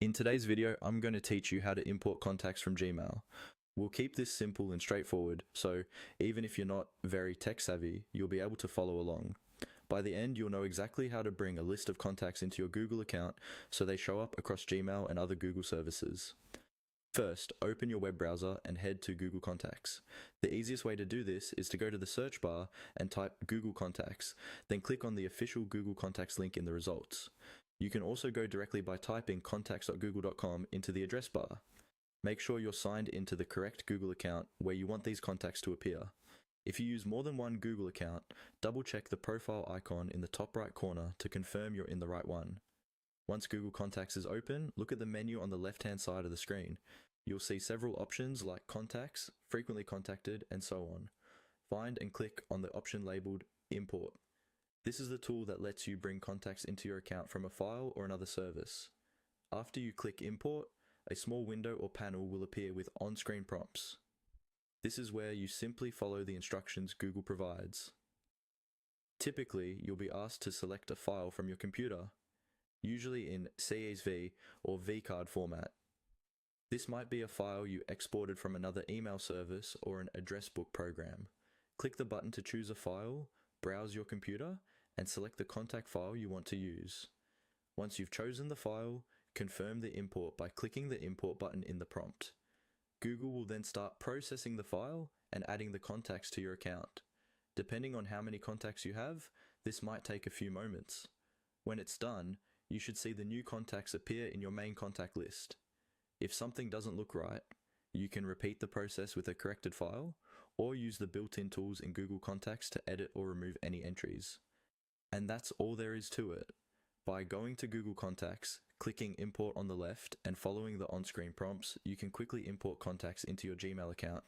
In today's video, I'm going to teach you how to import contacts from Gmail. We'll keep this simple and straightforward, so even if you're not very tech savvy, you'll be able to follow along. By the end, you'll know exactly how to bring a list of contacts into your Google account so they show up across Gmail and other Google services. First, open your web browser and head to Google Contacts. The easiest way to do this is to go to the search bar and type Google Contacts, then click on the official Google Contacts link in the results. You can also go directly by typing contacts.google.com into the address bar. Make sure you're signed into the correct Google account where you want these contacts to appear. If you use more than one Google account, double check the profile icon in the top right corner to confirm you're in the right one. Once Google Contacts is open, look at the menu on the left-hand side of the screen. You'll see several options like Contacts, Frequently Contacted, and so on. Find and click on the option labeled Import. This is the tool that lets you bring contacts into your account from a file or another service. After you click Import, a small window or panel will appear with on-screen prompts. This is where you simply follow the instructions Google provides. Typically, you'll be asked to select a file from your computer, usually in CSV or vCard format. This might be a file you exported from another email service or an address book program. Click the button to choose a file, browse your computer, and select the contact file you want to use. Once you've chosen the file, confirm the import by clicking the import button in the prompt. Google will then start processing the file and adding the contacts to your account. Depending on how many contacts you have, this might take a few moments. When it's done, you should see the new contacts appear in your main contact list. If something doesn't look right, you can repeat the process with a corrected file, or use the built-in tools in Google Contacts to edit or remove any entries. And that's all there is to it. By going to Google Contacts, clicking Import on the left, and following the on-screen prompts, you can quickly import contacts into your Gmail account.